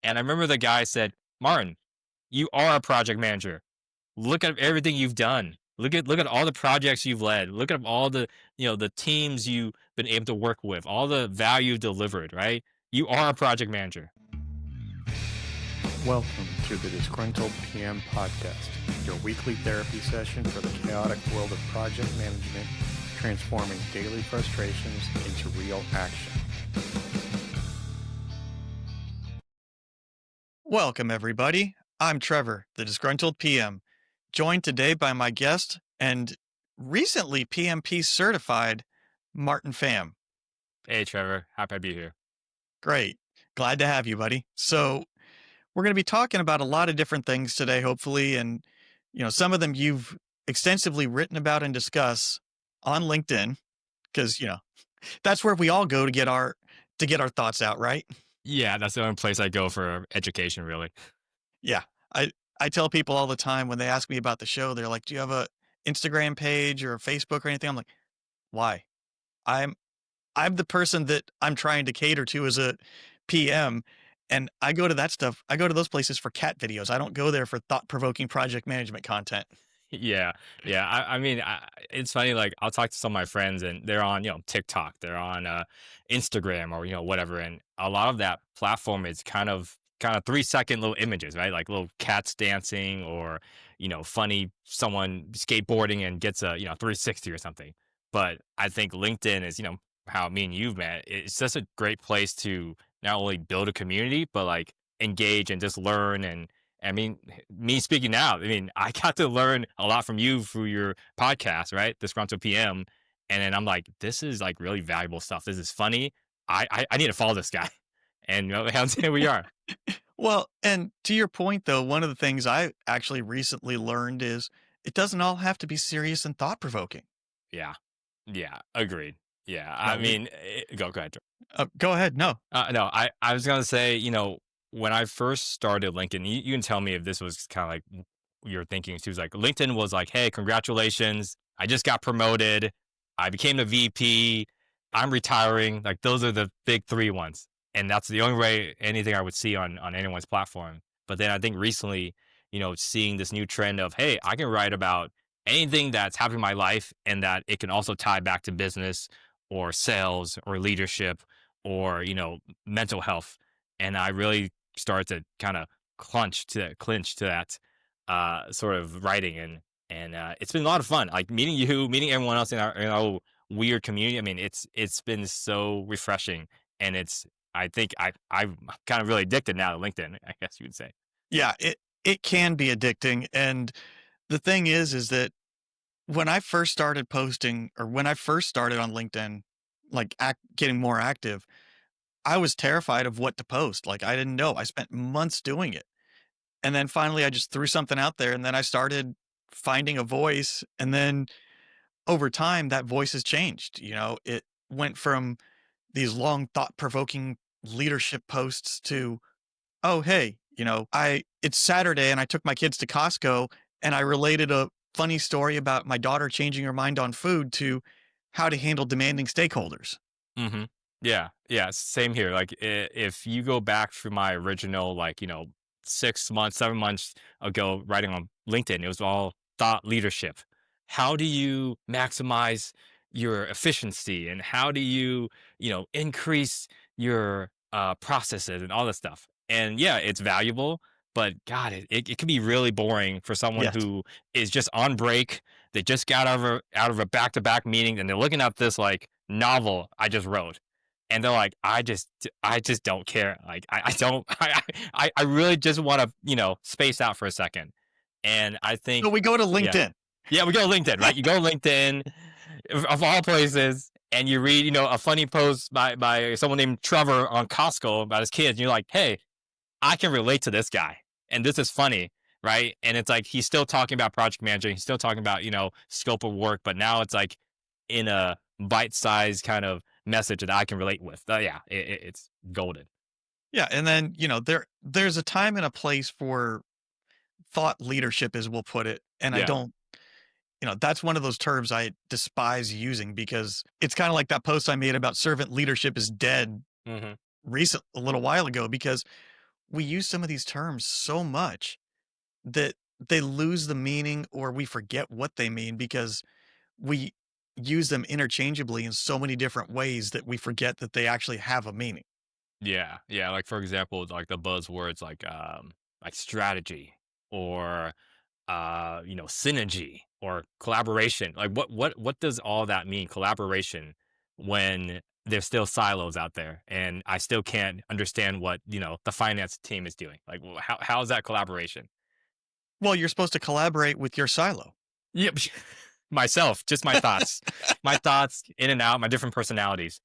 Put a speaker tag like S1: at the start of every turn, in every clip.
S1: And I remember the guy said, Martin, you are a project manager. Look at everything you've done. Look at all the projects you've led. Look at all the the teams you've been able to work with, all the value you've delivered, right? You are a project manager.
S2: Welcome to the Disgruntled PM podcast, your weekly therapy session for the chaotic world of project management, transforming daily frustrations into real action. Welcome, everybody. I'm Trevor, the Disgruntled PM, joined today by my guest and recently PMP certified Martin Pham.
S1: Hey Trevor, happy to be here.
S2: Great. Glad to have you, buddy. So, we're going to be talking about a lot of different things today, hopefully. And, some of them you've extensively written about and discuss on LinkedIn, because, that's where we all go to get our thoughts out, right?
S1: Yeah, that's the only place I go for education, really.
S2: Yeah. I tell people all the time when they ask me about the show, they're like, do you have a Instagram page or a Facebook or anything? I'm like, why? I'm I'm the person that I'm trying to cater to as a PM. And I go to that stuff. I go to those places for cat videos. I don't go there for thought provoking project management content.
S1: Yeah, yeah. It's funny. Like, I'll talk to some of my friends, and they're on, TikTok, they're on Instagram, or whatever. And a lot of that platform is kind of 3 second little images, right? Like little cats dancing, or funny someone skateboarding and gets a 360 or something. But I think LinkedIn is how me and you've met. It's just a great place to not only build a community, but like engage and just learn. And I mean, me speaking now, I mean, I got to learn a lot from you through your podcast, right? Disgruntled PM. And then I'm like, this is like really valuable stuff. This is funny. I need to follow this guy. And here we are.
S2: Well, and to your point, though, one of the things I actually recently learned is it doesn't all have to be serious and thought provoking.
S1: Yeah. Yeah. Agreed. Yeah.
S2: You
S1: I
S2: know, we
S1: mean, go ahead.
S2: go ahead. No.
S1: No, I was gonna say, when I first started LinkedIn, you can tell me if this was kind of like your thinking too. Was like LinkedIn was like, hey, congratulations, I just got promoted, I became the VP, I'm retiring. Like those are the big three ones, and that's the only way anything I would see on anyone's platform. But then I think recently, seeing this new trend of, hey, I can write about anything that's happening in my life, and that it can also tie back to business or sales or leadership or mental health. And I really started to kind of clinch to that sort of writing. And it's been a lot of fun, like meeting you, meeting everyone else in our weird community. I mean, it's been so refreshing. And it's I think I'm kind of really addicted now to LinkedIn, I guess you would say.
S2: Yeah, it can be addicting. And the thing is that when I first started posting or when I first started on LinkedIn, like getting more active, I was terrified of what to post. Like I didn't know. I spent months doing it. And then finally I just threw something out there and then I started finding a voice. And then over time that voice has changed. It went from these long thought provoking leadership posts to, oh, hey, it's Saturday and I took my kids to Costco and I related a funny story about my daughter changing her mind on food to how to handle demanding stakeholders.
S1: Hmm. Yeah, yeah, same here. Like, if you go back to my original, like 6 months, 7 months ago, writing on LinkedIn, it was all thought leadership. How do you maximize your efficiency, and how do you increase your processes and all this stuff? And yeah, it's valuable, but God, it can be really boring for someone
S2: Yes.
S1: who is just on break. They just got out of a back to back meeting, and they're looking at this like novel I just wrote, and they're like, I just don't care. Like, I don't, I really just want to, space out for a second. And I
S2: So
S1: think,
S2: we go to
S1: yeah,
S2: LinkedIn.
S1: yeah, we go to LinkedIn, right? You go to LinkedIn, of all places, and you read, a funny post by someone named Trevor on Costco about his kids, and you're like, hey, I can relate to this guy, and this is funny, right? And it's like he's still talking about project managing, he's still talking about scope of work, but now it's like in a bite-sized kind of message that I can relate with. Yeah, it's golden.
S2: Yeah. And then, there's a time and a place for thought leadership, as we'll put it. And I
S1: Yeah.
S2: don't, that's one of those terms I despise using because it's kind of like that post I made about servant leadership is dead
S1: Hmm.
S2: a little while ago, because we use some of these terms so much that they lose the meaning or we forget what they mean because we use them interchangeably in so many different ways that we forget that they actually have a meaning.
S1: Yeah, yeah. Like for example, like the buzzwords like strategy or synergy or collaboration. Like what does all that mean? Collaboration when there's still silos out there and I still can't understand what, the finance team is doing. Like how is that collaboration?
S2: Well, you're supposed to collaborate with your silo.
S1: Yep. Myself, just my thoughts. My thoughts in and out, my different personalities.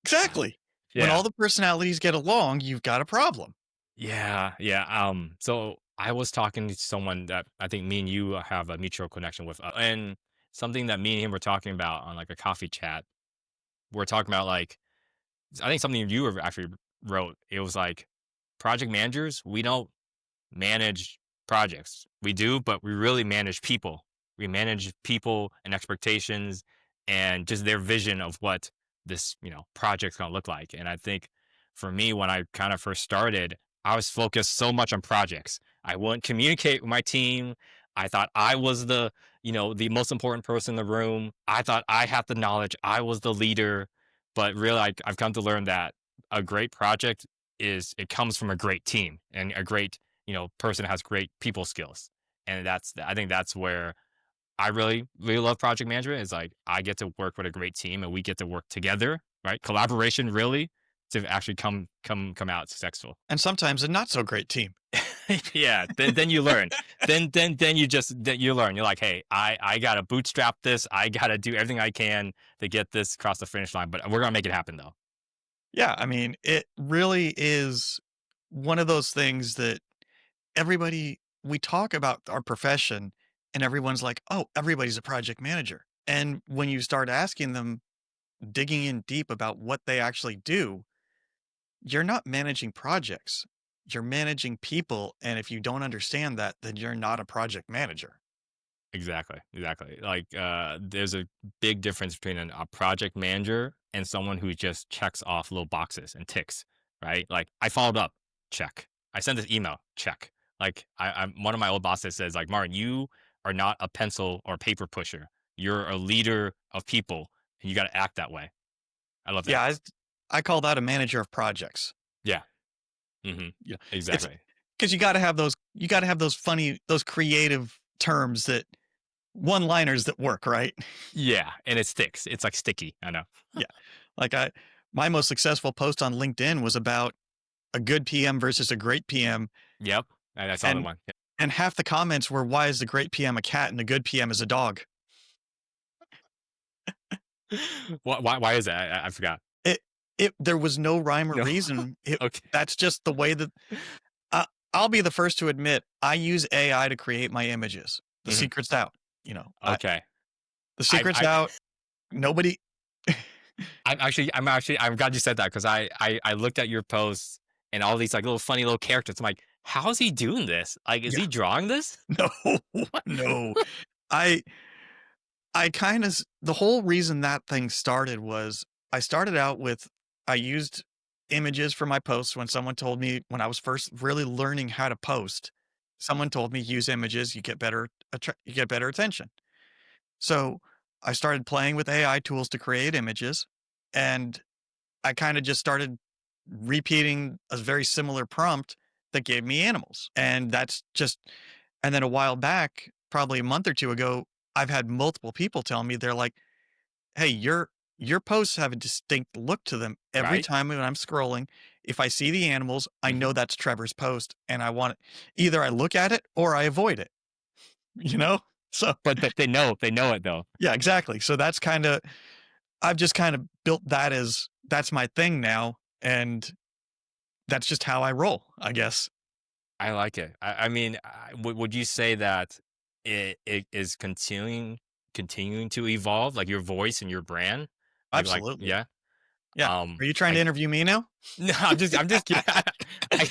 S2: Exactly. When
S1: Yeah.
S2: all the personalities get along, you've got a problem.
S1: Yeah, yeah. So I was talking to someone that I think me and you have a mutual connection with, and something that me and him were talking about on like a coffee chat. We're talking about like I think something you actually wrote. It was like project managers. We don't manage projects. We do, but we really manage people. We manage people and expectations and just their vision of what this, project's going to look like. And I think for me, when I kind of first started, I was focused so much on projects. I wouldn't communicate with my team. I thought I was the most important person in the room. I thought I had the knowledge. I was the leader. But really, I've come to learn that a great project it comes from a great team and a great person has great people skills. And I think that's where I really, really love project management is like I get to work with a great team and we get to work together, right? Collaboration really to actually come out successful.
S2: And sometimes a not so great team.
S1: Yeah. Then you learn. Then you learn. You're like, hey, I gotta bootstrap this. I gotta do everything I can to get this across the finish line. But we're gonna make it happen though.
S2: Yeah, I mean, it really is one of those things that everybody we talk about our profession and everyone's like, "Oh, everybody's a project manager." And when you start asking them, digging in deep about what they actually do, you're not managing projects. You're managing people, and if you don't understand that, then you're not a project manager.
S1: Exactly, exactly. Like, there's a big difference between a project manager and someone who just checks off little boxes and ticks, right? Like, I followed up, check. I sent this email, check. Like, I'm one of my old bosses says, like, Martin, you are not a pencil or paper pusher. You're a leader of people, and you got to act that way. I love
S2: Yeah,
S1: that.
S2: I call that a manager of projects.
S1: Yeah. Hmm.
S2: Yeah. It's
S1: Exactly.
S2: 'cause you gotta have those funny those creative terms that one-liners that work, right?
S1: Yeah, and it sticks. It's like sticky. I know.
S2: Yeah. Like my most successful post on LinkedIn was about a good PM versus a great PM,
S1: Yep. I saw the
S2: and
S1: one.
S2: and half the comments were, "Why is the great PM a cat and the good PM is a dog?"
S1: Why is that? I forgot.
S2: It there was no rhyme or
S1: No.
S2: reason. It
S1: Okay.
S2: That's just the way that uh, I'll be the first to admit, I use AI to create my images. The
S1: Mhm.
S2: secret's out, you know,
S1: Okay.
S2: the
S1: I
S2: secret's
S1: I
S2: out. Nobody
S1: I'm glad you said that because I looked at your posts and all these like little funny little characters. I'm like, how is he doing this? Like, is
S2: Yeah.
S1: he drawing this?
S2: No, no. I I kinda the whole reason that thing started was I started out with I used images for my posts when someone told me when I was first really learning how to post, someone told me, "Use images, you get better attention." So, I started playing with AI tools to create images, and I kinda just started repeating a very similar prompt that gave me animals, and that's just and then a while back, probably a month or 2 ago, I've had multiple people tell me, they're like, "Hey, your posts have a distinct look to them. Every
S1: Right?
S2: time when I'm scrolling, if I see the animals, I
S1: Mhm.
S2: know that's Trevor's post, and I want it either I look at it or I avoid it." You know? So
S1: But they know it though.
S2: yeah, exactly. So that's kinda I've just kinda built that as that's my thing now, and that's just how I roll, I guess.
S1: I like it. I mean, would you say that it is continuing to evolve, like your voice and your brand? Like
S2: Absolutely.
S1: yeah.
S2: Yeah. Are you trying to
S1: Like
S2: interview me now?
S1: no,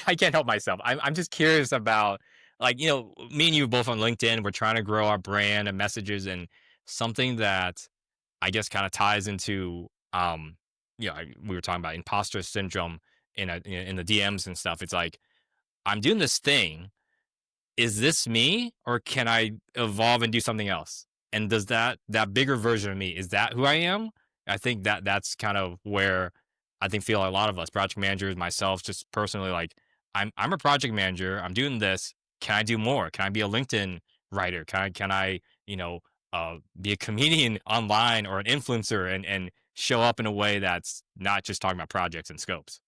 S1: I can't help myself. I'm just curious about like, me and you both on LinkedIn, we're trying to grow our brand and messages and something that I guess kind of ties into we were talking about imposter syndrome in the DMs and stuff. It's like I'm doing this thing. Is this me or can I evolve and do something else? And does that bigger version of me, is that who I am? I think that's kind of where I think feel a lot of us project managers, myself, just personally like I'm a project manager. I'm doing this. Can I do more? Can I be a LinkedIn writer? Can I be a comedian online or an influencer and show up in a way that's not just talking about projects and scopes?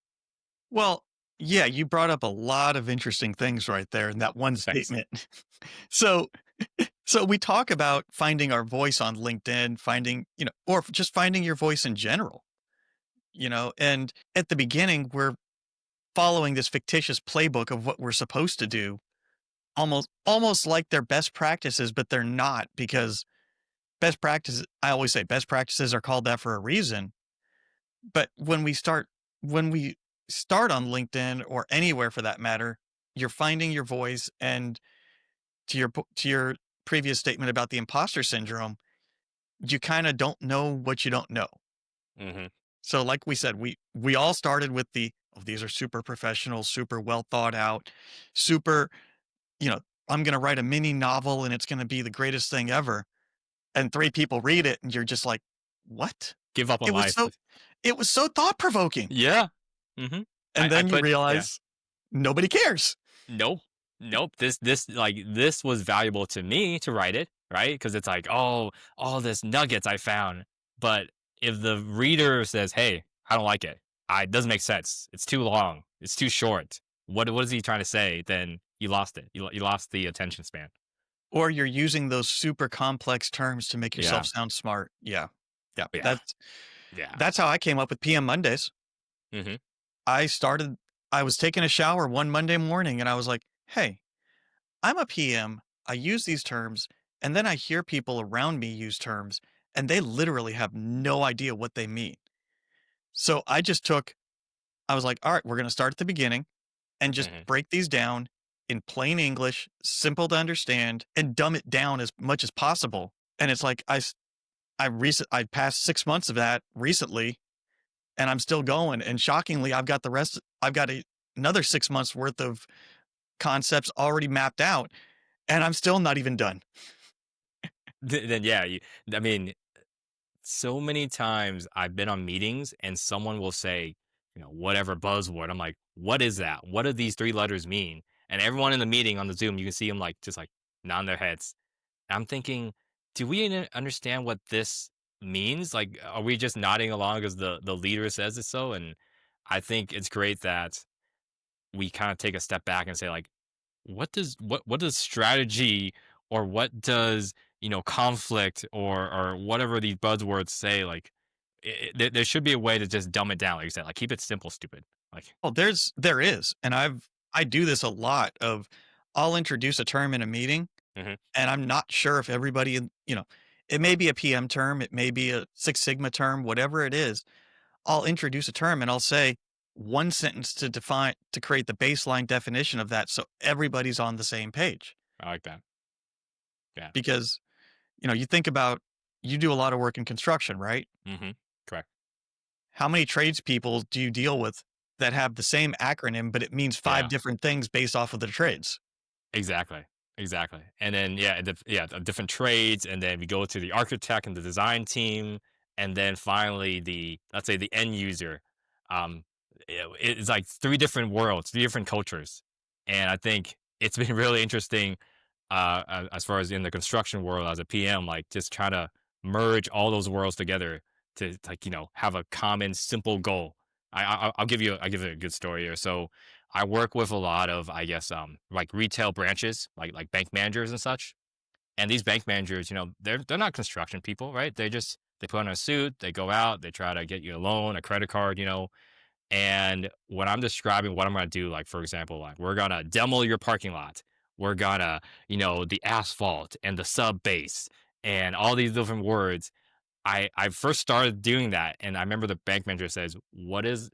S2: Well, yeah, you brought up a lot of interesting things right there in that one
S1: Thanks.
S2: statement. So, so we talk about finding our voice on LinkedIn, finding, or just finding your voice in general, and at the beginning, we're following this fictitious playbook of what we're supposed to do, almost like they're best practices, but they're not because best practices, I always say best practices are called that for a reason. But when we start on LinkedIn or anywhere for that matter, you're finding your voice. And to your previous statement about the imposter syndrome, you kind of don't know what you don't know.
S1: Hmm.
S2: So, like we said, we all started with the oh, these are super professional, super well thought out, super. You know, I'm going to write a mini novel and it's going to be the greatest thing ever. And three people read it, and you're just like, what?
S1: Give up on
S2: It was
S1: life.
S2: so it was so thought provoking.
S1: Yeah. Hmm.
S2: And
S1: I
S2: then you
S1: put yeah.
S2: realize nobody cares.
S1: Nope. Nope. This was valuable to me to write it, right? Because it's like, oh, all this nuggets I found. But if the reader says, hey, I don't like it, it doesn't make sense. It's too long. It's too short. What is he trying to say? Then you lost it. You lost the attention span.
S2: Or you're using those super complex terms to make yourself
S1: Yeah.
S2: sound smart. Yeah. Yeah.
S1: Yeah. Yeah.
S2: That's how I came up with PM Mondays.
S1: Hmm.
S2: I started I was taking a shower one Monday morning and I was like, "Hey, I'm a PM. I use these terms, and then I hear people around me use terms, and they literally have no idea what they mean." So I was like, "All right, we're going to start at the beginning and just
S1: Hmm.
S2: break these down in plain English, simple to understand, and dumb it down as much as possible." And it's like I passed 6 months of that recently, and I'm still going, and shockingly, I've got another 6 months worth of concepts already mapped out, and I'm still not even done.
S1: Then yeah, I mean, so many times I've been on meetings and someone will say, whatever buzzword. I'm like, what is that? What do these three letters mean? And everyone in the meeting on the Zoom, you can see them like just like nodding their heads. I'm thinking, do we understand what this means? Like, are we just nodding along because the leader says it so? And I think it's great that we kind of take a step back and say, like, what does strategy or what does conflict or whatever these buzzwords say? Like, there should be a way to just dumb it down, like you said, like keep it simple, stupid. Like,
S2: Oh, there is, and I do this a lot of I'll introduce a term in a meeting,
S1: hmm.
S2: and I'm not sure if everybody it may be a PM term, it may be a Six Sigma term, whatever it is. I'll introduce a term and I'll say one sentence to create the baseline definition of that so everybody's on the same page.
S1: I like that. Yeah.
S2: Because, you think about you do a lot of work in construction, right?
S1: Hmm. Correct.
S2: How many tradespeople do you deal with that have the same acronym, but it means five
S1: Yeah.
S2: different things based off of the trades?
S1: Exactly. Exactly. And then the different trades, and then we go to the architect and the design team, and then finally the let's say the end user. Um, it's like three different worlds, three different cultures, and I think it's been really interesting. As far as in the construction world as a PM, like just try to merge all those worlds together to like have a common simple goal. I'll give you a good story here. So I work with a lot of, I guess, like retail branches, like bank managers and such. And these bank managers, they're not construction people, right? They put on a suit, they go out, they try to get you a loan, a credit card, And when I'm describing what I'm gonna do, like for example, like we're gonna demo your parking lot, we're gonna, the asphalt and the sub base and all these different words. I first started doing that, and I remember the bank manager says, what does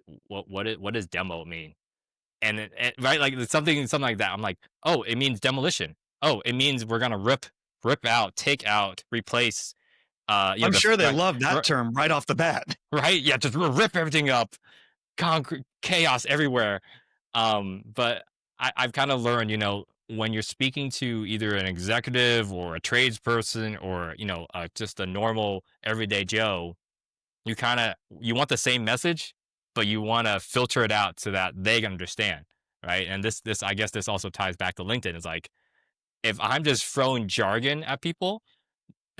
S1: demo mean?" Right, like it's something like that. I'm like, "Oh, it means demolition. Oh, it means we're gonna rip out, take out, replace,
S2: I'm
S1: the
S2: sure they
S1: right,
S2: love that term right off the bat.
S1: right, yeah, just rip everything up, concrete chaos everywhere." But I've kind of learned, when you're speaking to either an executive or a tradesperson or, just a normal everyday Joe, you want the same message, but you want to filter it out so that they can understand. Right. And this, I guess this also ties back to LinkedIn. It's like, if I'm just throwing jargon at people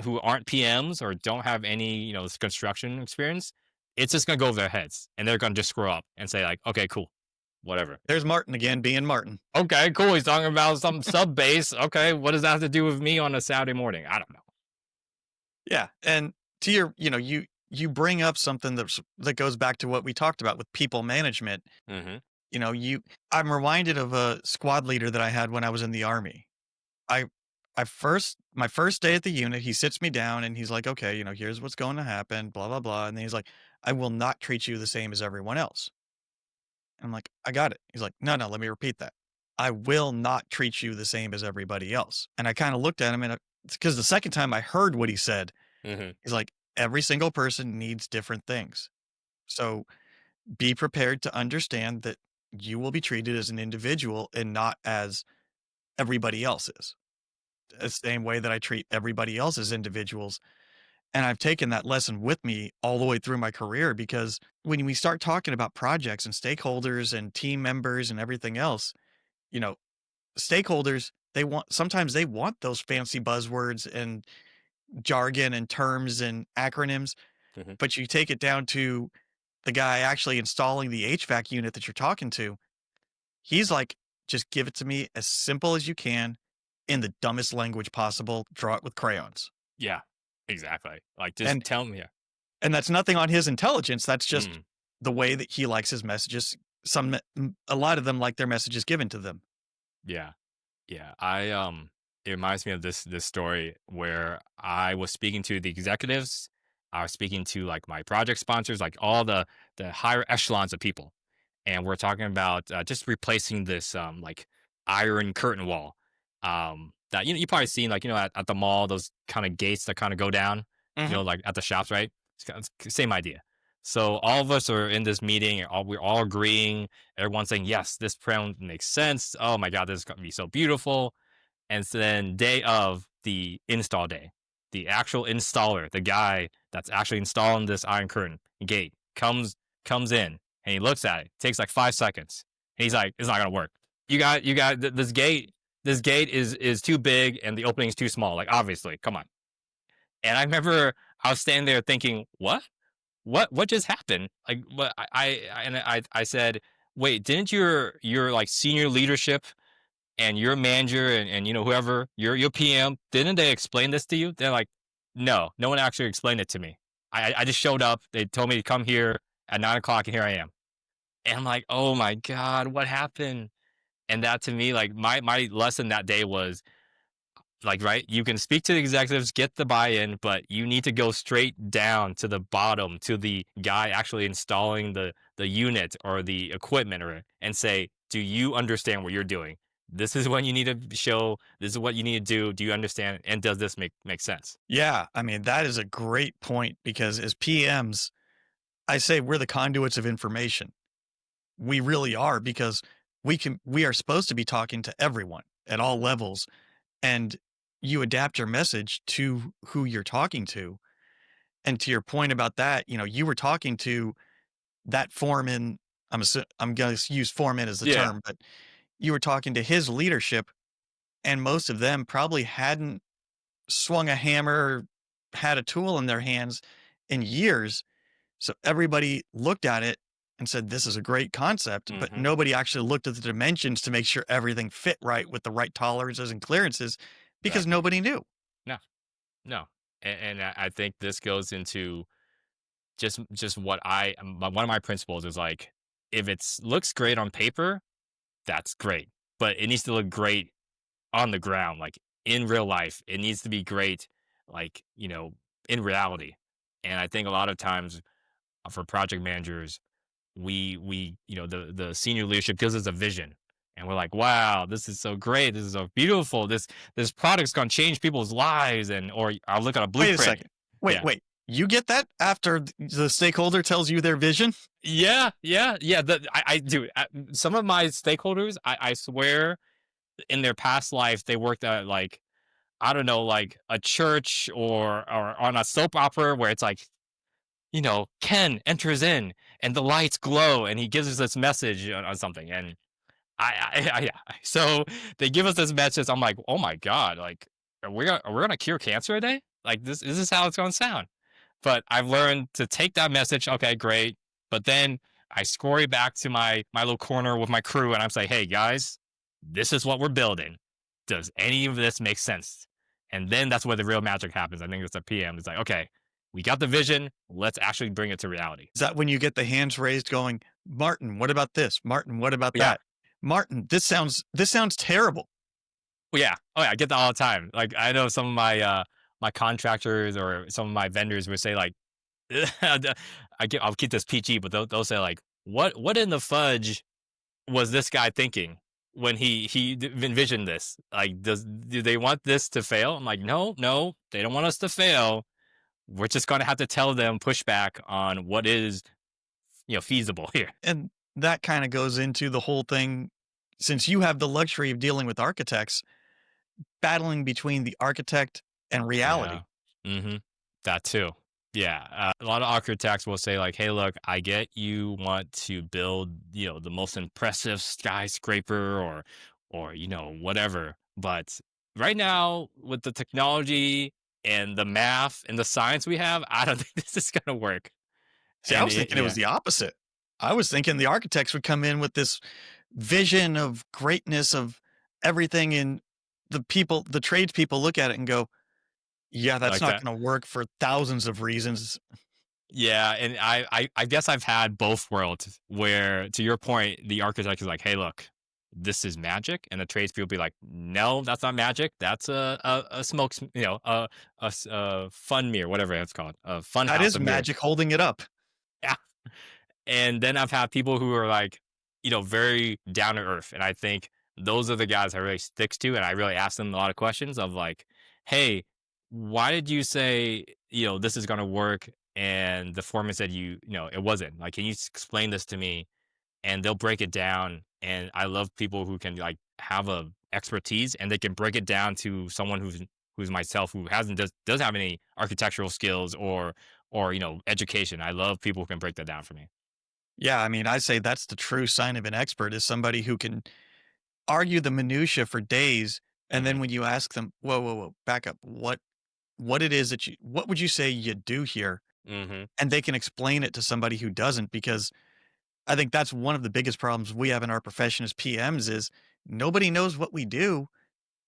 S1: who aren't PMs or don't have any, this construction experience, it's just going to go over their heads and they're going to just screw up and say like, okay, cool, whatever.
S2: There's Martin again being Martin.
S1: Okay, cool. He's talking about some sub base. Okay, what does that have to do with me on a Saturday morning? I don't know.
S2: Yeah, and to your, you bring up something that goes back to what we talked about with people management.
S1: Hmm.
S2: I'm reminded of a squad leader that I had when I was in the army. I my first day at the unit, he sits me down and he's like, "Okay, here's what's going to happen, blah blah blah." And then he's like, "I will not treat you the same as everyone else." I'm like, "I got it." He's like, "No, no, let me repeat that. I will not treat you the same as everybody else." And I kind of looked at him and because the second time I heard what he said,
S1: Hmm.
S2: he's like, "Every single person needs different things. So be prepared to understand that you will be treated as an individual and not as everybody else is. The same way that I treat everybody else as individuals." And I've taken that lesson with me all the way through my career because when we start talking about projects and stakeholders and team members and everything else, you know, stakeholders, sometimes they want those fancy buzzwords and jargon and terms and acronyms,
S1: Hmm.
S2: but you take it down to the guy actually installing the HVAC unit that you're talking to. He's like, just give it to me as simple as you can in the dumbest language possible, draw it with crayons.
S1: Yeah, exactly. Like, just
S2: And
S1: tell me. Yeah.
S2: and that's nothing on his intelligence. That's just
S1: Mm,
S2: the way that he likes his messages. A lot of them like their messages given to them.
S1: yeah. Yeah, it reminds me of this story where I was speaking to the executives. I was speaking to like my project sponsors, like all the higher echelons of people, and we're talking about just replacing this like iron curtain wall. That you probably seen like at the mall, those kind of gates that kind of go down,
S2: Mhm.
S1: like at the shops, right? It's same idea. So all of us are in this meeting, and we're all agreeing. Everyone's saying, yes, this plan makes sense. Oh my God, this is going to be so beautiful. And so then day of the install day, the actual installer, the guy that's actually installing this iron curtain gate comes in and he looks at it. Takes like 5 seconds. And he's like, it's not gonna work. This gate. This gate is too big and the opening is too small. Like obviously, come on. And I remember I was standing there thinking, what? What just happened? Like what I said, wait, didn't your like senior leadership and your manager and whoever your PM, didn't they explain this to you? They're like, no one actually explained it to me. I just showed up. They told me to come here at 9 o'clock, and here I am. And I'm like, oh my God, what happened? And that to me, like my lesson that day was like, right, you can speak to the executives, get the buy-in, but you need to go straight down to the bottom to the guy actually installing the unit or the equipment and say, do you understand what you're doing? This is what you need to show. This is what you need to do. Do you understand? And does this make sense?
S2: Yeah, I mean, that is a great point because as PMs, I say we're the conduits of information. We really are because we are supposed to be talking to everyone at all levels, and you adapt your message to who you're talking to. And to your point about that, you were talking to that foreman. I'm going to use foreman as the
S1: Yeah.
S2: term, but you were talking to his leadership, and most of them probably hadn't swung a hammer, had a tool in their hands in years. So everybody looked at it and said, "This is a great concept," but
S1: Hmm.
S2: nobody actually looked at the dimensions to make sure everything fit right with the right tolerances and clearances because
S1: Exactly.
S2: nobody knew.
S1: No, no. And I think this goes into just what one of my principles is like, if it's looks great on paper, that's great, but it needs to look great on the ground, like in real life. It needs to be great, like, in reality. And I think a lot of times for project managers, the senior leadership gives us a vision. And we're like, wow, this is so great. This is so beautiful. This product's gonna change people's lives. And or I'll look at a
S2: Wait a
S1: blueprint.
S2: second. Wait,
S1: Yeah.
S2: wait. You get that after the stakeholder tells you their vision?
S1: Yeah, yeah, yeah. I do. Some of my stakeholders, I swear, in their past life, they worked at like I don't know, like a church or on a soap opera where it's like Ken enters in and the lights glow and he gives us this message on something. And yeah. So they give us this message. I'm like, oh my God, like, are we gonna cure cancer today? Like, this is this how it's gonna sound? But I've learned to take that message. Okay, great. But then I scurry back to my little corner with my crew and I'm like, hey guys, this is what we're building. Does any of this make sense? And then that's where the real magic happens. I think it's a PM. It's like, okay, we got the vision. Let's actually bring it to reality.
S2: Is that when you get the hands raised going, "Martin, what about this? Martin, what about
S1: Yeah.
S2: that? Martin, this sounds terrible."
S1: Well, yeah. Oh, yeah. I get that all the time. Like, I know some of my contractors or some of my vendors would say like, I'll keep this PG, but they'll say like, what in the fudge was this guy thinking when he envisioned this? Like, do they want this to fail? I'm like, no, no, they don't want us to fail. We're just gonna have to tell them pushback on what is feasible here.
S2: And that kinda goes into the whole thing, since you have the luxury of dealing with architects, battling between the architect and
S1: Yeah.
S2: reality.
S1: Mhm. That too. Yeah. A lot of architects will say like, "Hey, look, I get you want to build, the most impressive skyscraper or whatever, but right now with the technology and the math and the science we have, I don't think this is gonna work."
S2: See, I
S1: And
S2: was thinking it was
S1: yeah,
S2: the opposite. I was thinking the architects would come in with this vision of greatness of everything, and the tradespeople look at it and go, "Yeah, that's
S1: like
S2: not
S1: that.
S2: gonna work for thousands of reasons."
S1: Yeah, and I guess I've had both worlds where, to your point, the architect is like, "Hey, look, this is magic," and the tradespeople be like, "No, that's not magic. That's a smoke, a fun mirror, whatever it's called, a fun
S2: That
S1: house
S2: is
S1: of mirrors."
S2: magic holding it up.
S1: Yeah, and then I've had people who are like, very down to earth, and I think those are the guys I really sticks to, and I really ask them a lot of questions of like, "Hey, why did you say this is gonna work?" And the foreman said it wasn't. Like, can you explain this to me? And they'll break it down. And I love people who can like have a expertise and they can break it down to someone who's myself who hasn't does have any architectural skills or education. I love people who can break that down for me.
S2: Yeah, I mean, I say that's the true sign of an expert is somebody who can argue the minutia for days, and
S1: Hmm.
S2: then when you ask them, "Whoa, whoa, whoa, back up. What it is that you what would you say you do here?"
S1: Hmm.
S2: And they can explain it to somebody who doesn't, because I think that's one of the biggest problems we have in our profession as PMs is nobody knows what we do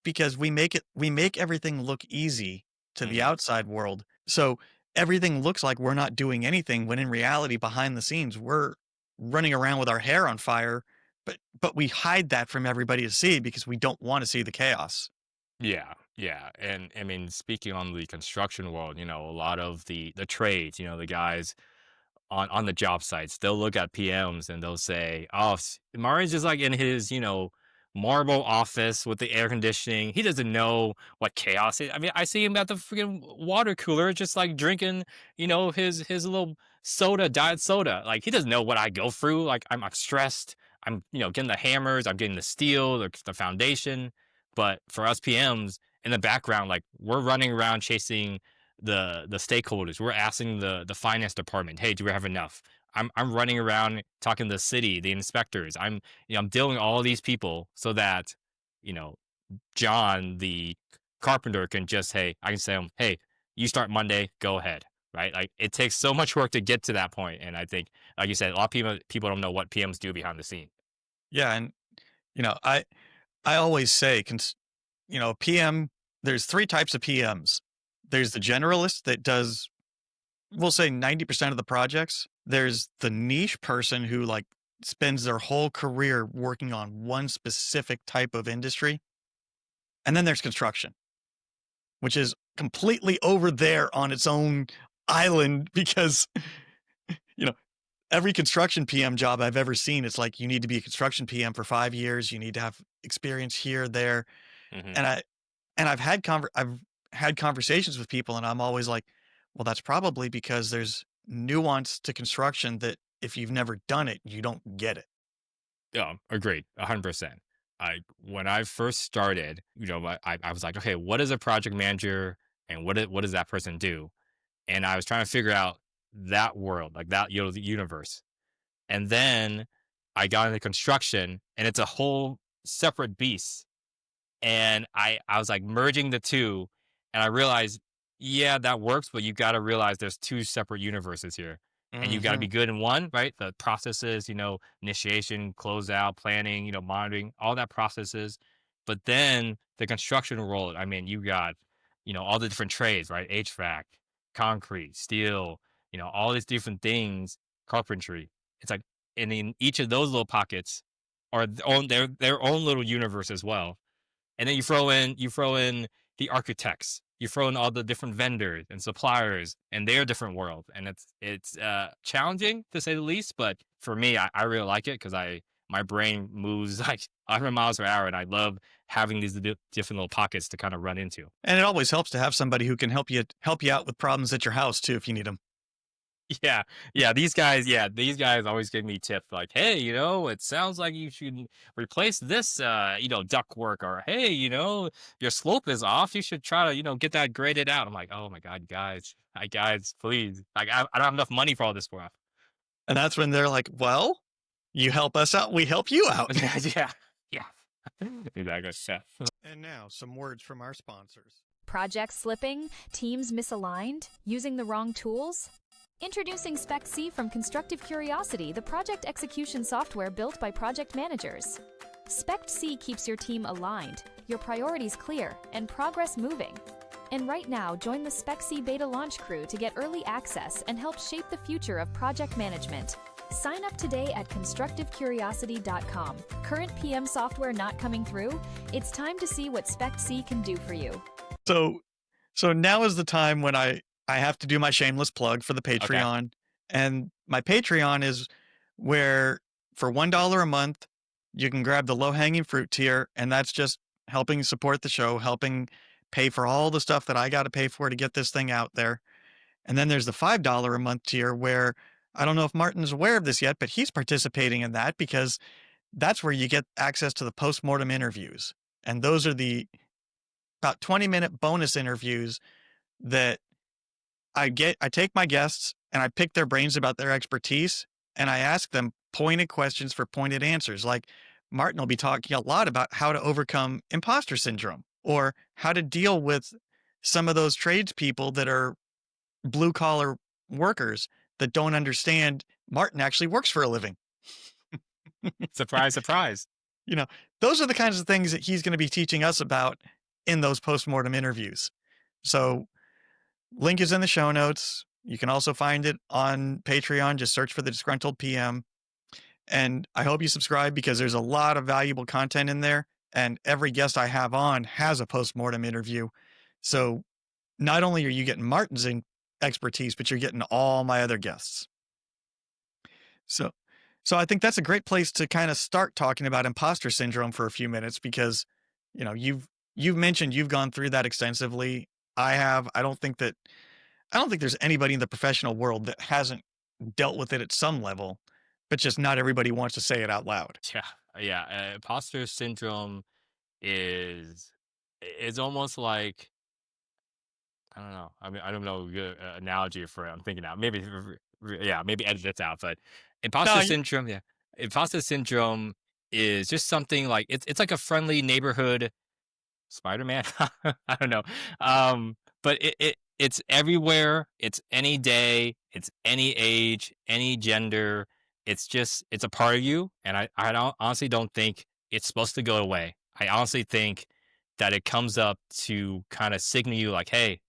S2: because we make everything look easy to the
S1: Hmm.
S2: outside world. So everything looks like we're not doing anything when in reality behind the scenes we're running around with our hair on fire, but we hide that from everybody to see because we don't want to see the chaos.
S1: Yeah, yeah, and I mean, speaking on the construction world, a lot of the trades, the guys on the job sites, they'll look at PMs and they'll say, "Oh, Mari's just like in his, marble office with the air conditioning. He doesn't know what chaos is." I mean, I see him at the freaking water cooler, just like drinking, his little soda, diet soda. Like he doesn't know what I go through. Like I'm stressed. I'm, getting the hammers. I'm getting the steel, the foundation. But for us PMs in the background, like we're running around chasing the stakeholders. We're asking the finance department, "Hey, do we have enough?" I'm running around talking to the city, the inspectors. I'm dealing with all these people so that you know John, the carpenter, can just hey, I can say, "Hey, you start Monday, go ahead." Right? Like it takes so much work to get to that point, and I think, like you said, a lot of people don't know what PMs do behind the scene.
S2: Yeah, and I always say PM, there's 3 types of PMs. There's the generalist that does, we'll say 90% of the projects. There's the niche person who like spends their whole career working on one specific type of industry. And then there's construction, which is completely over there on its own island because, you know, every construction PM job I've ever seen, it's like you need to be a construction PM for 5 years, you need to have experience here, there.
S1: Hmm.
S2: And I've had conversations with people and I'm always like, Well, that's probably because there's nuance to construction that if you've never done it, you don't get it.
S1: Yeah, agreed, 100%. When I first started, I was like, okay, what is a project manager, and what does that person do? And I was trying to figure out that world, like that, the universe. And then I got into construction, and it's a whole separate beast. And I was like merging the two, and I realized, yeah, that works, but you got to realize there's two separate universes here, and you got to
S2: Hmm.
S1: be good in one, right? The processes, initiation, closeout, planning, monitoring, all that processes. But then the construction world, I mean, you got, all the different trades, right? HVAC, concrete, steel, all these different things, carpentry. It's like, and in each of those little pockets are their own little universe as well. And then you throw in the architects, you throw in all the different vendors and suppliers and their different world, and it's challenging to say the least. But for me, I really like it because my brain moves like 100 miles per hour, and I love having these different little pockets to kind of run into.
S2: And it always helps to have somebody who can help you out with problems at your house too if you need them.
S1: Yeah, yeah, these guys always give me tips like, "Hey, it sounds like you should replace this, duct work," or, "Hey, your slope is off. You should try to, get that graded out." I'm like, "Oh my god, guys, please! Like, I don't have enough money for all this stuff."
S2: And that's when they're like, "Well, you help us out, we help you out."
S1: Yeah, yeah, exactly. Yeah.
S2: And now, some words from our sponsors.
S3: Projects slipping? Teams misaligned? Using the wrong tools? Introducing SpecC from Constructive Curiosity, the project execution software built by project managers. SpecC keeps your team aligned, your priorities clear, and progress moving. And right now, join the SpecC beta launch crew to get early access and help shape the future of project management. Sign up today at constructivecuriosity.com. Current PM software not coming through? It's time to see what SpecC can do for you.
S2: So so now is the time when I have to do my shameless plug for the
S1: Okay.
S2: Patreon. And my Patreon is where for $1 a month, you can grab the low-hanging fruit tier, and that's just helping support the show, helping pay for all the stuff that I got to pay for to get this thing out there. And then there's the $5 a month tier where I don't know if Martin's aware of this yet, but he's participating in that because that's where you get access to the postmortem interviews. And those are the about 20-minute bonus interviews that I take my guests and I pick their brains about their expertise and I ask them pointed questions for pointed answers. Like Martin will be talking a lot about how to overcome imposter syndrome or how to deal with some of those tradespeople that are blue collar workers that don't understand Martin actually works for a living.
S1: Surprise, surprise.
S2: You know, those are the kinds of things that he's going to be teaching us about in those postmortem interviews. So, link is in the show notes. You can also find it on Patreon. Just search for the Disgruntled PM. And I hope you subscribe because there's a lot of valuable content in there. And every guest I have on has a postmortem interview. So, not only are you getting Martin's expertise, but you're getting all my other guests. So, so I think that's a great place to kind of start talking about imposter syndrome for a few minutes because, you've mentioned you've gone through that extensively. I have. I don't think there's anybody in the professional world that hasn't dealt with it at some level, but just not everybody wants to say it out loud.
S1: Yeah, yeah. Imposter syndrome is is almost like, I don't know. I mean, I don't know a good analogy for it. I'm thinking now. Maybe, yeah, maybe edit this out. But
S2: No,
S1: imposter syndrome, yeah, imposter syndrome is just something like it's like a friendly neighborhood Spider-Man. I don't know. But it's everywhere. It's any day. It's any age, any gender. It's a part of you, and honestly don't think it's supposed to go away. I honestly think that it comes up to kind of signal you like, hey,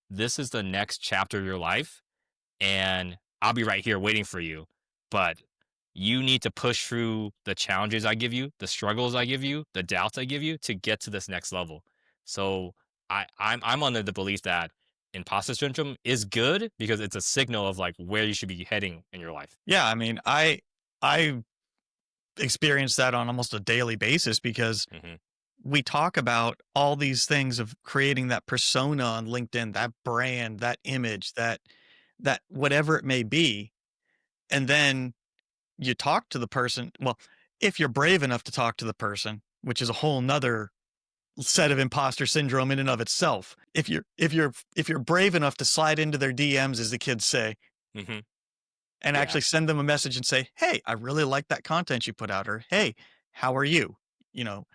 S1: this is the next chapter of your life, and I'll be right here waiting for you. But you need to push through the challenges I give you, the struggles I give you, the doubts I give you to get to this next level. So I'm under the belief that imposter syndrome is good because it's a signal of like where you should be heading in your life.
S2: yeah, I mean, I experience that on almost a daily basis because
S1: Hmm.
S2: we talk about all these things of creating that persona on LinkedIn, that brand, that image, that whatever it may be, and then you talk to the person. Well, if you're brave enough to talk to the person, which is a whole nother set of imposter syndrome in and of itself. If you're brave enough to slide into their DMs, as the kids say,
S1: Hmm.
S2: and
S1: Yeah.
S2: actually send them a message and say, "Hey, I really like that content you put out," or "Hey, how are you?" You know,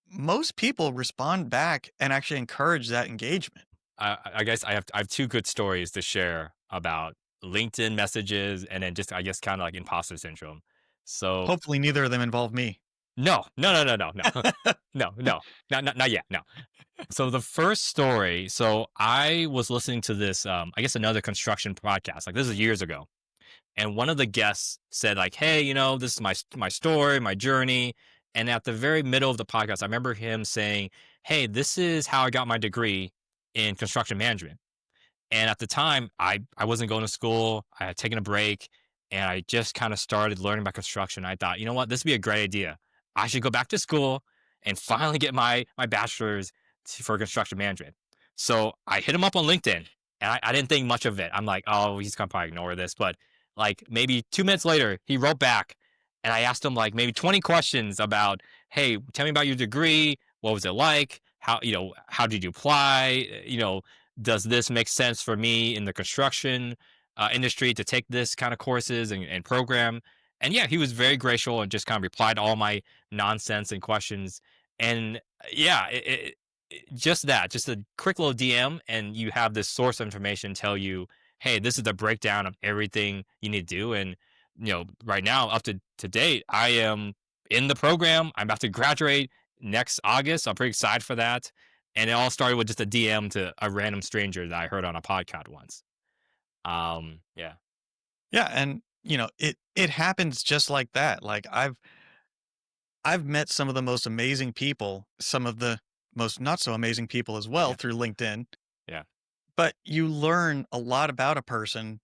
S2: most people respond back and actually encourage that engagement.
S1: I guess I have two good stories to share about LinkedIn messages and then just I guess kind of like imposter syndrome. So
S2: Hopefully, neither of them involve me.
S1: no, no, no, no, no, no, no, no, not yet, no. So the first story, so I was listening to this, I guess another construction podcast. Like this is years ago, and one of the guests said like, "Hey, this is my story, my journey." And at the very middle of the podcast, I remember him saying, "Hey, this is how I got my degree in construction management." And at the time, I wasn't going to school. I had taken a break, and I just kind of started learning about construction. I thought, you know what, this would be a great idea. I should go back to school and finally get my bachelor's for construction management. So I hit him up on LinkedIn, and I didn't think much of it. I'm like, oh, he's gonna probably ignore this. But like maybe 2 minutes later, he wrote back, and I asked him like maybe 20 questions about, hey, tell me about your degree. What was it like? How did you apply? Does this make sense for me in the construction industry to take this kind of courses and program? And yeah, he was very gracious and just kind of replied to all my nonsense and questions. And yeah, just that, just a quick little DM, and you have this source of information tell you, hey, this is the breakdown of everything you need to do. And right now, up to date, I am in the program. I'm about to graduate next August. I'm pretty excited for that. And it all started with just a DM to a random stranger that I heard on a podcast once. Yeah.
S2: Yeah, and it happens just like that. Like I've met some of the most amazing people, some of the most not so amazing people as well
S1: Yeah.
S2: through LinkedIn,
S1: Yeah.
S2: but you learn a lot about a person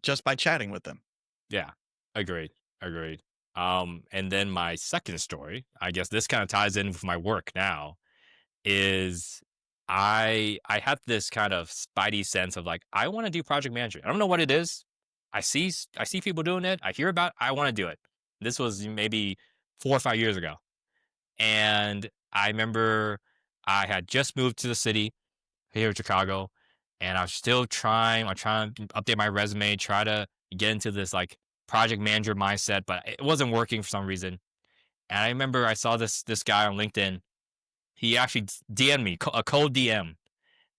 S2: just by chatting with them.
S1: Yeah. Agreed. Agreed. And then my second story, I guess this kind of ties in with my work now, is I had this kind of spidey sense of like, I want to do project management. I don't know what it is. I see people doing it. I hear about it, I want to do it. This was maybe 4 or 5 years ago. And I remember I had just moved to the city here in Chicago, and I'm trying to update my resume, try to get into this like project manager mindset, but it wasn't working for some reason. And I remember I saw this guy on LinkedIn. He actually DM'd me a cold DM,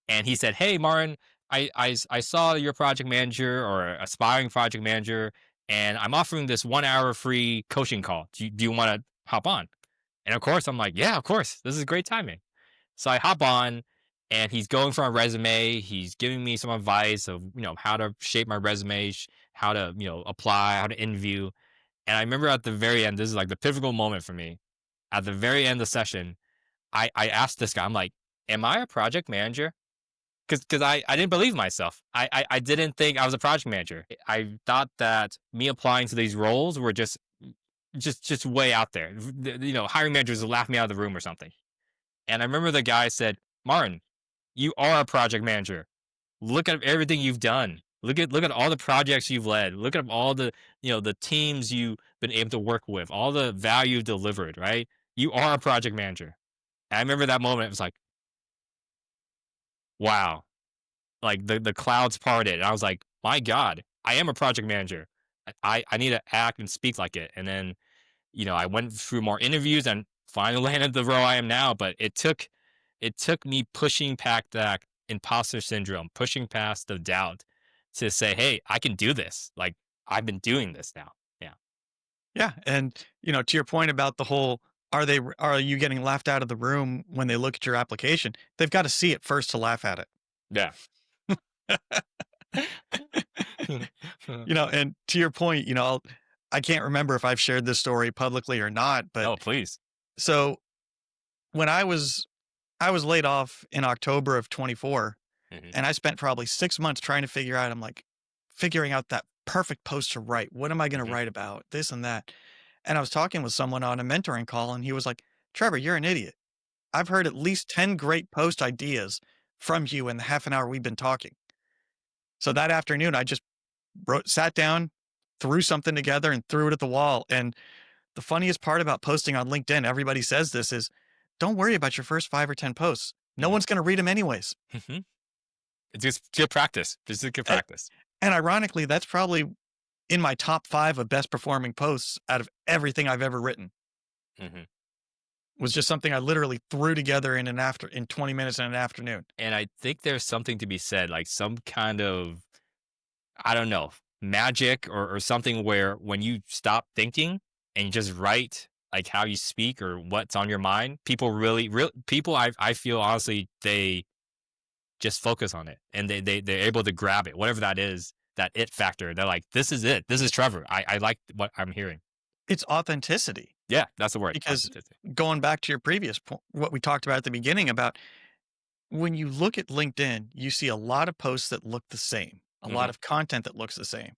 S1: and he said, "Hey, Martin, I saw you're a project manager or aspiring project manager, and I'm offering this 1 hour free coaching call. Do you want to hop on?" And of course, I'm like, "Yeah, of course. This is great timing." So I hop on, and he's going for my resume. He's giving me some advice of how to shape my resume, how to apply, how to interview. And I remember at the very end, this is like the pivotal moment for me. At the very end of the session, I asked this guy, I'm like, "Am I a project manager?" Because I didn't believe myself. I didn't think I was a project manager. I thought that me applying to these roles were just way out there. Hiring managers would laugh me out of the room or something. And I remember the guy said, "Martin, you are a project manager. Look at everything you've done. Look at all the projects you've led. Look at all the teams you've been able to work with, all the value you've delivered, right? You are a project manager." And I remember that moment. It was like, wow, like the clouds parted. And I was like, my God, I am a project manager. I need to act and speak like it. And then, I went through more interviews and finally landed the role I am now. But it took me pushing past that imposter syndrome, pushing past the doubt to say, hey, I can do this. Like I've been doing this now. Yeah.
S2: Yeah, and to your point about the whole, are you getting laughed out of the room when they look at your application? They've got to see it first to laugh at it.
S1: Yeah.
S2: And to your point, I can't remember if I've shared this story publicly or not, but
S1: Oh, please.
S2: so when I was laid off in October of 24,
S1: Hmm.
S2: and I spent probably 6 months trying to figuring out that perfect post to write. What am I going to
S1: Hmm.
S2: write about? This and that. And I was talking with someone on a mentoring call, and he was like, "Trevor, you're an idiot. I've heard at least 10 great post ideas from you in the half an hour we've been talking. So that afternoon, I just sat down, threw something together, and threw it at the wall. And the funniest part about posting on LinkedIn, everybody says this, is don't worry about your first 5 or 10 posts. No
S1: Mhm.
S2: one's going to read them anyways.
S1: Mhm. It's just good practice. Just a good
S2: And,
S1: practice.
S2: and ironically, that's probably in my top 5 of best performing posts out of everything I've ever written.
S1: Mhm.
S2: Was just something I literally threw together in 20 minutes in an afternoon.
S1: And I think there's something to be said, like some kind of, I don't know, magic or something where when you stop thinking and you just write like how you speak or what's on your mind, people really, real people, I feel honestly, they just focus on it and they're able to grab it, whatever that is, that it factor. They're like, this is it. This is Trevor. I like what I'm hearing.
S2: It's authenticity
S1: Yeah, that's the word.
S2: because
S1: Authenticity.
S2: going back to your previous point, what we talked about at the beginning about when you look at LinkedIn, you see a lot of posts that look the same, a lot
S1: Hmm.
S2: of content that looks the same.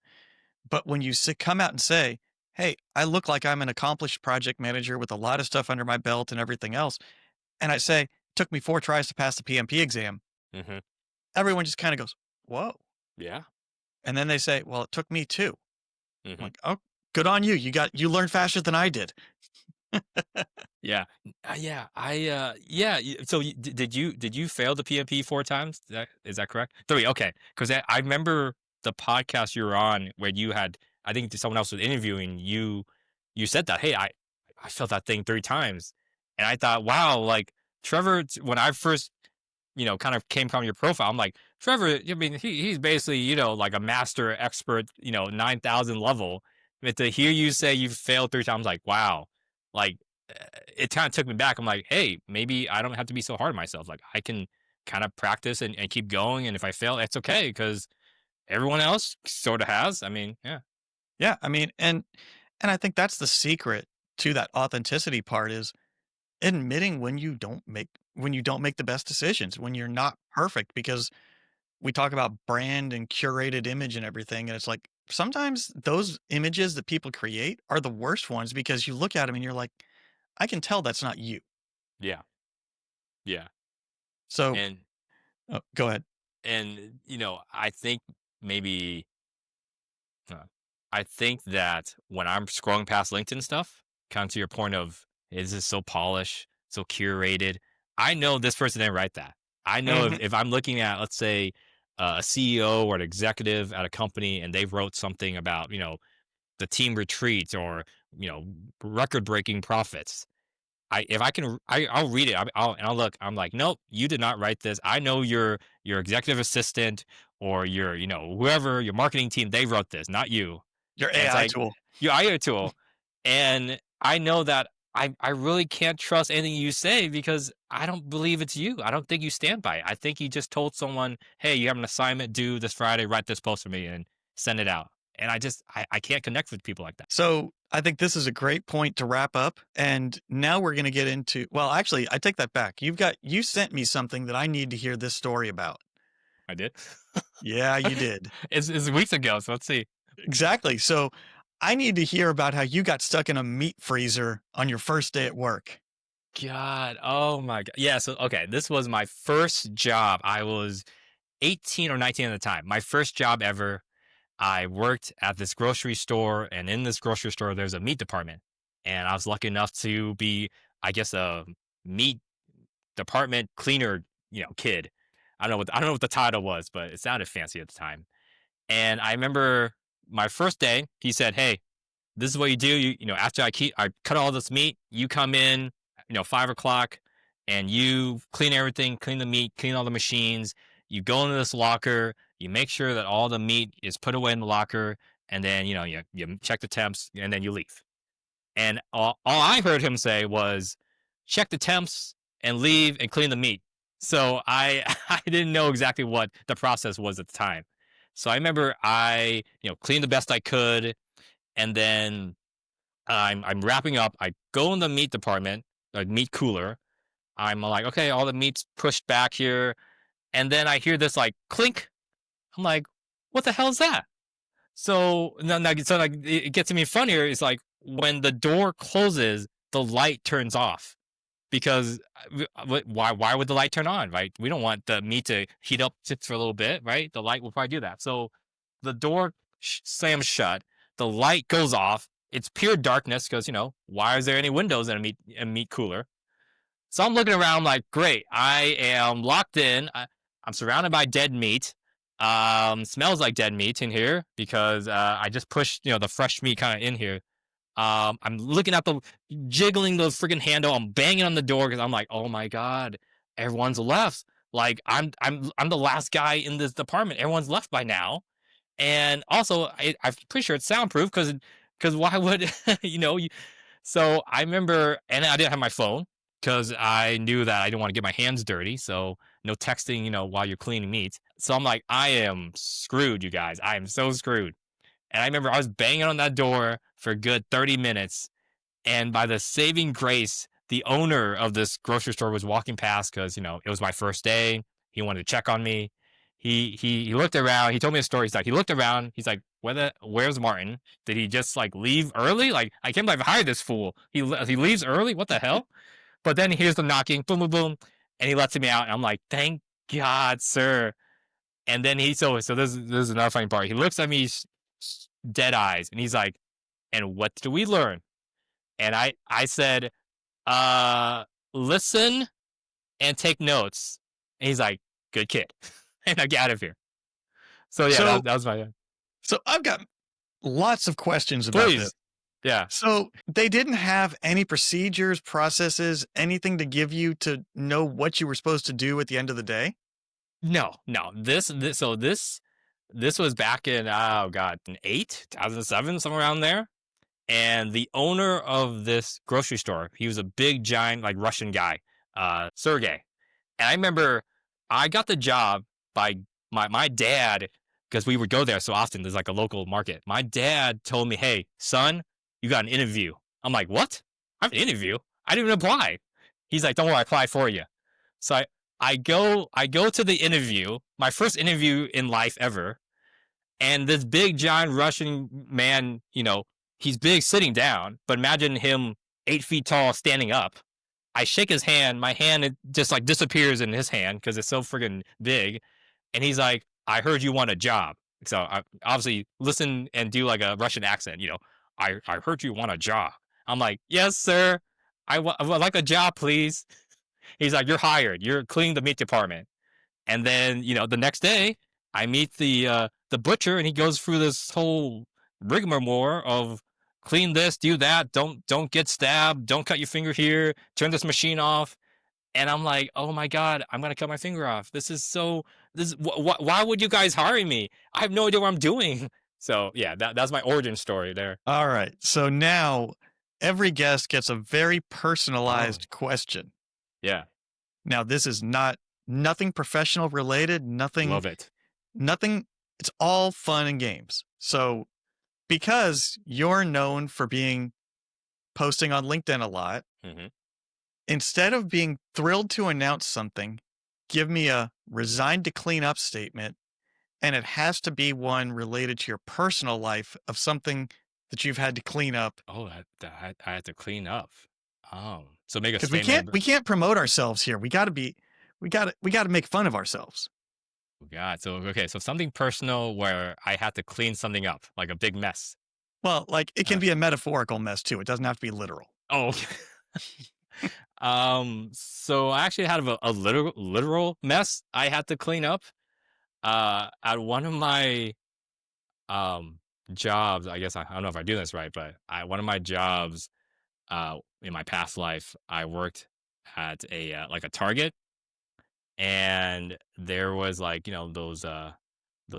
S2: But when you come out and say, hey, I look like I'm an accomplished project manager with a lot of stuff under my belt and everything else. And I say, took me 4 tries to pass the PMP exam.
S1: Hmm.
S2: Everyone just kind of goes, whoa.
S1: Yeah.
S2: And then they say, well, it took me 2. I'm
S1: Hmm.
S2: like, oh, good on you. You learned faster than I did.
S1: Yeah. Yeah. Yeah. So did you fail the PMP 4 times? Is that correct? 3. Okay. Because I remember the podcast you were on where you had, I think someone else was interviewing you. You said that, hey, I failed that thing 3 times, and I thought, wow, like Trevor. When I first, kind of came from your profile, I'm like, Trevor. I mean, he's basically, like a master expert, 9,000 level. But to hear you say you failed 3 times, like, wow, like it kind of took me back. I'm like, hey, maybe I don't have to be so hard on myself. Like I can kind of practice and keep going. And if I fail, it's okay because everyone else sort of has. I mean, yeah.
S2: Yeah. I mean, and I think that's the secret to that authenticity part is admitting when you don't make the best decisions, when you're not perfect, because we talk about brand and curated image and everything. And it's like sometimes those images that people create are the worst ones because you look at them and you're like, I can tell that's not you.
S1: Yeah. Yeah.
S2: So
S1: And,
S2: go ahead.
S1: I think maybe, uh, I think that when I'm scrolling past LinkedIn stuff, kind of to your point of, is this so polished, so curated? I know this person didn't write that. I know
S2: Hmm.
S1: if I'm looking at, let's say, a CEO or an executive at a company and they wrote something about, the team retreats or, record breaking profits. If I can, I'll read it. I'll look. I'm like, nope, you did not write this. I know your executive assistant or your, whoever your marketing team. They wrote this, not you.
S2: Your
S1: And it's
S2: AI
S1: like,
S2: tool.
S1: you are a tool, and I know that I really can't trust anything you say because I don't believe it's you. I don't think you stand by it. I think you just told someone, hey, you have an assignment due this Friday. Write this post for me and send it out. And I can't connect with people like that.
S2: So I think this is a great point to wrap up. And now we're going to get into, well, actually, I take that back. You sent me something that I need to hear this story about.
S1: I did.
S2: Yeah, you did.
S1: It's weeks ago, so let's see.
S2: Exactly. So I need to hear about how you got stuck in a meat freezer on your first day at work.
S1: God, oh my God. Yeah, so okay, this was my first job. I was 18 or 19 at the time. My first job ever. I worked at this grocery store, and in this grocery store, there's a meat department. And I was lucky enough to be, I guess, a meat department cleaner, kid. I don't know what the title was, but it sounded fancy at the time. And I remember my first day, he said, "Hey, this is what you do. After I cut all this meat, you come in, 5 o'clock, and you clean everything, clean the meat, clean all the machines. You go into this locker, you make sure that all the meat is put away in the locker, and then you check the temps, and then you leave." And all I heard him say was, "Check the temps and leave and clean the meat." So I I didn't know exactly what the process was at the time. So I remember I cleaned the best I could, and then I'm wrapping up. I go in the meat department, meat cooler. I'm like, okay, all the meat's pushed back here, and then I hear this like clink. I'm like, what the hell is that? So so like it gets me funnier. It's like when the door closes, the light turns off. because why would the light turn on, right? We don't want the meat to heat up just for a little bit, right? The light will probably do that. So the door slams shut, the light goes off. It's pure darkness because why is there any windows in a meat cooler? So I'm looking around like, great, I am locked in. I'm surrounded by dead meat. Smells like dead meat in here because I just pushed the fresh meat kind of in here. I'm looking at jiggling the freaking handle. I'm banging on the door because I'm like, oh my god, everyone's left. Like I'm the last guy in this department. Everyone's left by now, and also I'm pretty sure it's soundproof because why would you? So I remember, and I didn't have my phone because I knew that I didn't want to get my hands dirty. So no texting, while you're cleaning meat. So I'm like, I am screwed, you guys. I am so screwed. And I remember I was banging on that door for a good 30 minutes. And by the saving grace, the owner of this grocery store was walking past because, it was my first day. He wanted to check on me. He looked around. He told me a story. He's like, he looked around. He's like, where's Martin? Did he just like leave early? Like, I can't believe I hired this fool. He leaves early? What the hell? But then he hears the knocking, boom, boom, boom. And he lets me out. And I'm like, thank God, sir. And then so this is another funny part. He looks at me dead eyes and he's like, and what do we learn? And I said, listen and take notes. And he's like, good kid. And I get out of here. So yeah,
S2: So
S1: that was my
S2: so I've got lots of questions about
S1: please.
S2: this.
S1: Yeah.
S2: So they didn't have any procedures, processes, anything to give you to know what you were supposed to do at the end of the day?
S1: No. This was back in oh god, in 2007, somewhere around there. And the owner of this grocery store, he was a big giant like Russian guy, Sergey. And I remember I got the job by my dad because we would go there so often. There's like a local market. My dad told me, "Hey, son, you got an interview." I'm like, "What? I have an interview? I didn't even apply." He's like, "Don't worry, I apply for you." So I go to the interview, my first interview in life ever, and this big giant Russian man, he's big sitting down, but imagine him 8 feet tall standing up. I shake his hand, my hand it just like disappears in his hand because it's so friggin' big, and he's like, "I heard you want a job." So I obviously listen and do like a Russian accent, I heard you want a job. I'm like, "Yes, sir. I would like a job, please." He's like, "You're hired. You're cleaning the meat department." And then, the next day, I meet the butcher, and he goes through this whole rigmarole of clean this, do that, don't get stabbed, don't cut your finger here, turn this machine off. And I'm like, oh my god, I'm gonna cut my finger off. This is so. Why would you guys hire me? I have no idea what I'm doing. So yeah, that's my origin story there.
S2: All right. So now every guest gets a very
S1: Oh,
S2: personalized question.
S1: yeah,
S2: Now, this is nothing professional related,
S1: love it.
S2: nothing. It's all fun and games. So because you're known for posting on LinkedIn a lot,
S1: hmm
S2: instead of being thrilled to announce something, give me a resigned to clean up statement. And it has to be one related to your personal life of something that you've had to clean up.
S1: Oh, I had to clean up. So make a
S2: Because
S1: statement.
S2: we can't promote ourselves here. We got to make fun of ourselves.
S1: God, so okay, so something personal where I had to clean something up, like a big mess.
S2: Well, like it can
S1: Uh,
S2: be a metaphorical mess too. It doesn't have to be literal.
S1: oh, okay. So I actually had a literal mess I had to clean up. At one of my um jobs, I guess I don't know if I do this right, but one of my jobs in my past life, I worked at like a Target, and there was like those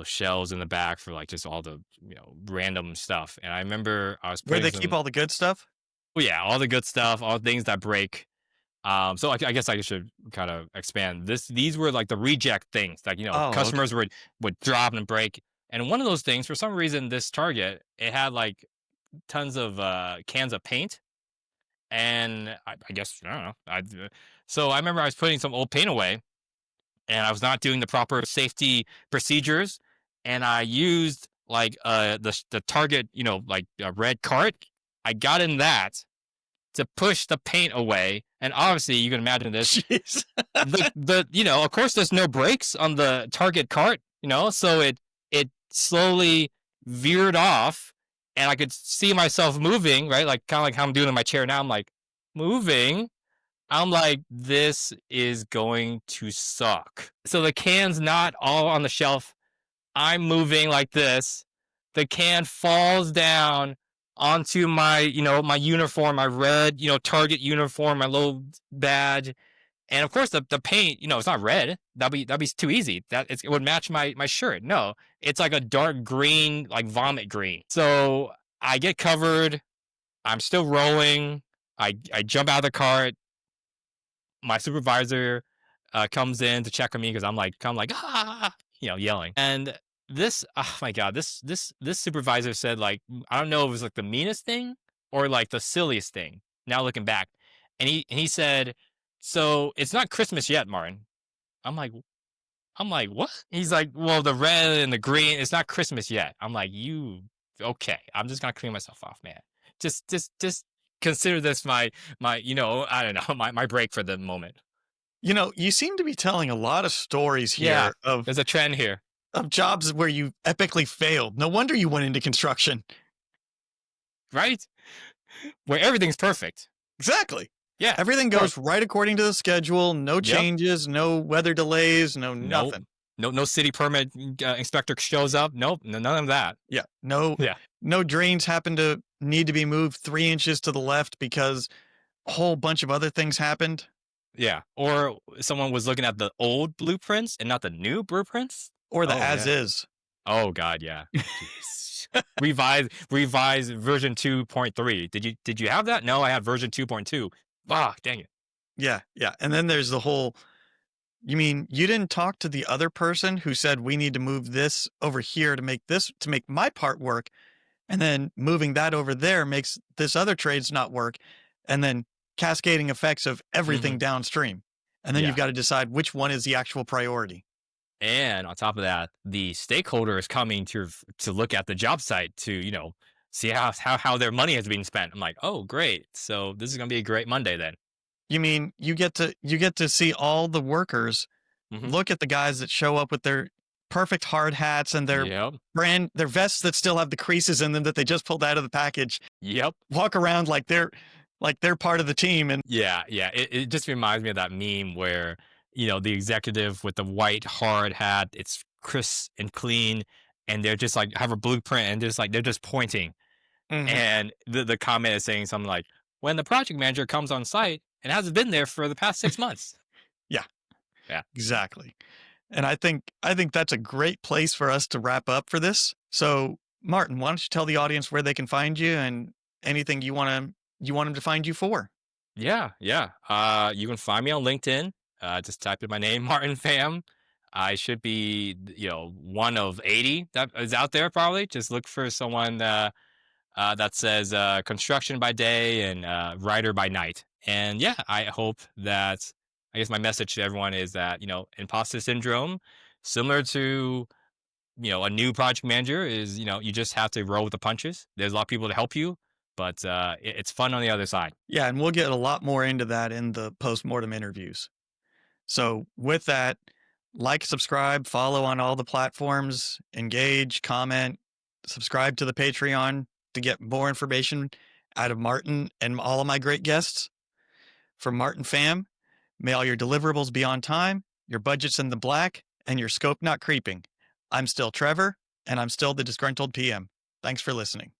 S1: shelves in the back for like just all the random stuff. And I remember I was
S2: Where
S1: putting
S2: they keep
S1: some,
S2: all the good stuff.
S1: well, yeah, all the good stuff, all the things that break. So I guess I should kind of expand this. These were like the reject things, like
S2: Oh, okay.
S1: customers would drop and break. And one of those things, for some reason, this Target it had like tons of cans of paint, and I guess I don't know. So I remember I was putting some old paint away, and I was not doing the proper safety procedures, and I used like the Target like a red cart. I got in that to push the paint away And obviously, you can imagine this.
S2: Jeez.
S1: Of course, there's no brakes on the target cart, so it slowly veered off, and I could see myself moving, right? Like kind of like how I'm doing in my chair now. I'm like moving. I'm like, this is going to suck. So the can's not all on the shelf. I'm moving like this. The can falls down onto my, my uniform, my red, Target uniform, my little badge. And of course the paint, it's not red. That'd be too easy. It would match my shirt. No, it's like a dark green, like vomit green. So I get covered. I'm still rolling. I jump out of the cart. My supervisor comes in to check on me because I'm like, yelling. And this, oh my god, this supervisor said, like, I don't know if it was like the meanest thing or like the silliest thing. Now looking back, and he said, "So it's not Christmas yet, Martin." I'm like, what? He's like, "Well, the red and the green, it's not Christmas yet." I'm like, okay? I'm just gonna clean myself off, man. Just consider this my I don't know, my break for the moment.
S2: You seem to be telling a lot of stories here
S1: Yeah,
S2: of
S1: there's a trend here,
S2: jobs where you epically failed. No wonder you went into construction.
S1: right? Where everything's perfect.
S2: Exactly.
S1: Yeah,
S2: Everything goes right according to the schedule. No changes, no weather delays, no
S1: Nope.
S2: nothing.
S1: No city permit inspector shows up. Nope, none of that.
S2: Yeah. No
S1: Yeah.
S2: no drains happen to need to be moved 3 inches to the left because a whole bunch of other things happened.
S1: Yeah, or someone was looking at the old blueprints and not the new blueprints.
S2: Or the
S1: Oh,
S2: as
S1: yeah.
S2: is.
S1: Oh god, yeah. Jeez. Revised version 2.3. Did you have that? No, I had version 2.2. Ah, dang it.
S2: Yeah, yeah. And then there's the whole, you mean you didn't talk to the other person who said we need to move this over here to make my part work, and then moving that over there makes this other trades not work, and then cascading effects of everything downstream. And then
S1: Yeah.
S2: you've got to decide which one is the actual priority.
S1: And on top of that, the stakeholder is coming to look at the job site to, see how their money has been spent. I'm like, oh great. So this is gonna be a great Monday then.
S2: You mean you get to see all the workers
S1: Mhm.
S2: look at the guys that show up with their perfect hard hats and their
S1: Yep.
S2: their vests that still have the creases in them that they just pulled out of the package,
S1: Yep.
S2: walk around like they're part of the team. And
S1: Yeah, yeah. It just reminds me of that meme where, the executive with the white hard hat, it's crisp and clean, and they're just like have a blueprint and just like they're just pointing.
S2: Mhm.
S1: And the comment is saying something like, when the project manager comes on site and hasn't been there for the past 6 months.
S2: Exactly. And I think that's a great place for us to wrap up for this. So, Martin, why don't you tell the audience where they can find you and anything you want them to find you for?
S1: Yeah, yeah. You can find me on LinkedIn. Just type in my name, Martin Pham. I should be, one of 80 that is out there probably. Just look for someone that says construction by day and writer by night. And yeah, I hope that, I guess my message to everyone is that, imposter syndrome, similar to, a new project manager is, you just have to roll with the punches. There's a lot of people to help you, but it's fun on the other side.
S2: Yeah, and we'll get a lot more into that in the post-mortem interviews. So, with that, like, subscribe, follow on all the platforms, engage, comment, subscribe to the Patreon to get more information out of Martin and all of my great guests. From Martin Pham, may all your deliverables be on time, your budget's in the black, and your scope not creeping. I'm still Trevor, and I'm still the disgruntled PM. Thanks for listening.